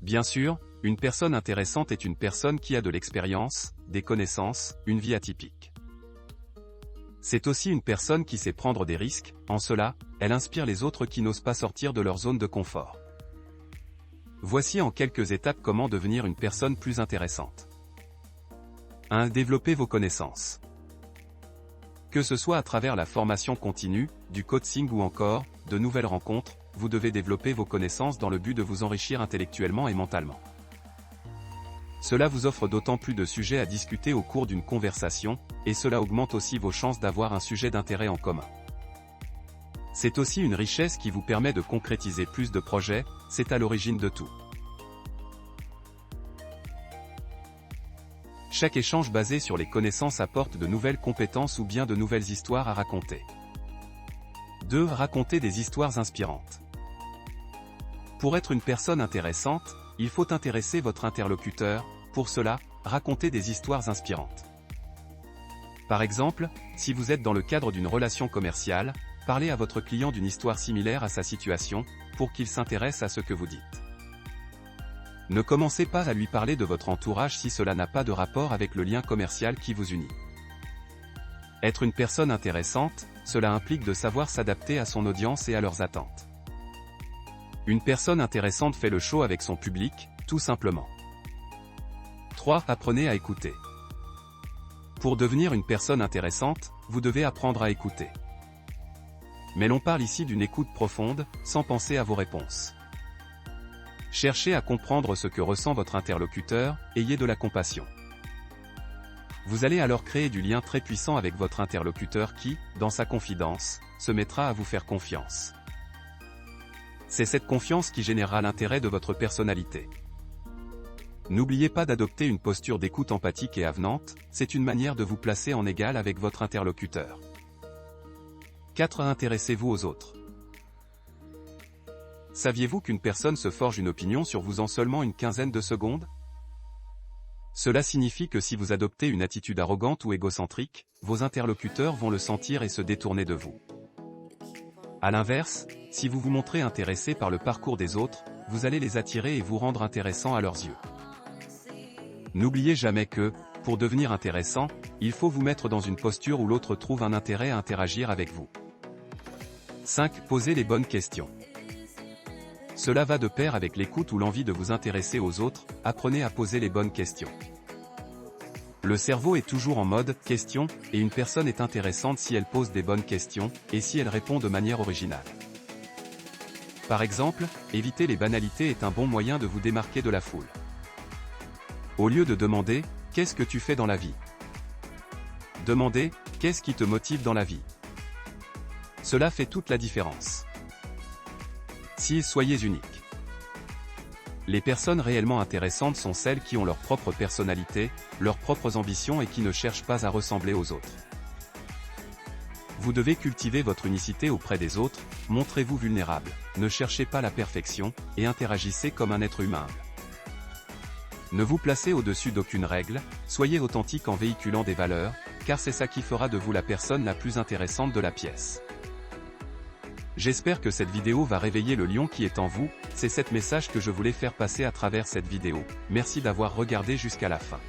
Bien sûr, une personne intéressante est une personne qui a de l'expérience, des connaissances, une vie atypique. C'est aussi une personne qui sait prendre des risques, en cela, elle inspire les autres qui n'osent pas sortir de leur zone de confort. Voici en quelques étapes comment devenir une personne plus intéressante. 1. Développer vos connaissances. Que ce soit à travers la formation continue, du coaching ou encore, de nouvelles rencontres, vous devez développer vos connaissances dans le but de vous enrichir intellectuellement et mentalement. Cela vous offre d'autant plus de sujets à discuter au cours d'une conversation, et cela augmente aussi vos chances d'avoir un sujet d'intérêt en commun. C'est aussi une richesse qui vous permet de concrétiser plus de projets, c'est à l'origine de tout. Chaque échange basé sur les connaissances apporte de nouvelles compétences ou bien de nouvelles histoires à raconter. 2. Raconter des histoires inspirantes. Pour être une personne intéressante, il faut intéresser votre interlocuteur, pour cela, racontez des histoires inspirantes. Par exemple, si vous êtes dans le cadre d'une relation commerciale, parlez à votre client d'une histoire similaire à sa situation, pour qu'il s'intéresse à ce que vous dites. Ne commencez pas à lui parler de votre entourage si cela n'a pas de rapport avec le lien commercial qui vous unit. Être une personne intéressante, cela implique de savoir s'adapter à son audience et à leurs attentes. Une personne intéressante fait le show avec son public, tout simplement. 3. Apprenez à écouter. Pour devenir une personne intéressante, vous devez apprendre à écouter. Mais l'on parle ici d'une écoute profonde, sans penser à vos réponses. Cherchez à comprendre ce que ressent votre interlocuteur, ayez de la compassion. Vous allez alors créer du lien très puissant avec votre interlocuteur qui, dans sa confidence, se mettra à vous faire confiance. C'est cette confiance qui générera l'intérêt de votre personnalité. N'oubliez pas d'adopter une posture d'écoute empathique et avenante, c'est une manière de vous placer en égal avec votre interlocuteur. 4. Intéressez-vous aux autres. Saviez-vous qu'une personne se forge une opinion sur vous en seulement une quinzaine de secondes? Cela signifie que si vous adoptez une attitude arrogante ou égocentrique, vos interlocuteurs vont le sentir et se détourner de vous. A l'inverse, si vous vous montrez intéressé par le parcours des autres, vous allez les attirer et vous rendre intéressant à leurs yeux. N'oubliez jamais que, pour devenir intéressant, il faut vous mettre dans une posture où l'autre trouve un intérêt à interagir avec vous. 5. Posez les bonnes questions. Cela va de pair avec l'écoute ou l'envie de vous intéresser aux autres, apprenez à poser les bonnes questions. Le cerveau est toujours en mode « question » et une personne est intéressante si elle pose des bonnes questions, et si elle répond de manière originale. Par exemple, éviter les banalités est un bon moyen de vous démarquer de la foule. Au lieu de demander « Qu'est-ce que tu fais dans la vie ?», demandez « Qu'est-ce qui te motive dans la vie ?». Cela fait toute la différence. 6. Soyez unique. Les personnes réellement intéressantes sont celles qui ont leur propre personnalité, leurs propres ambitions et qui ne cherchent pas à ressembler aux autres. Vous devez cultiver votre unicité auprès des autres, montrez-vous vulnérable, ne cherchez pas la perfection, et interagissez comme un être humain. Ne vous placez au-dessus d'aucune règle, soyez authentique en véhiculant des valeurs, car c'est ça qui fera de vous la personne la plus intéressante de la pièce. J'espère que cette vidéo va réveiller le lion qui est en vous, c'est ce message que je voulais faire passer à travers cette vidéo. Merci d'avoir regardé jusqu'à la fin.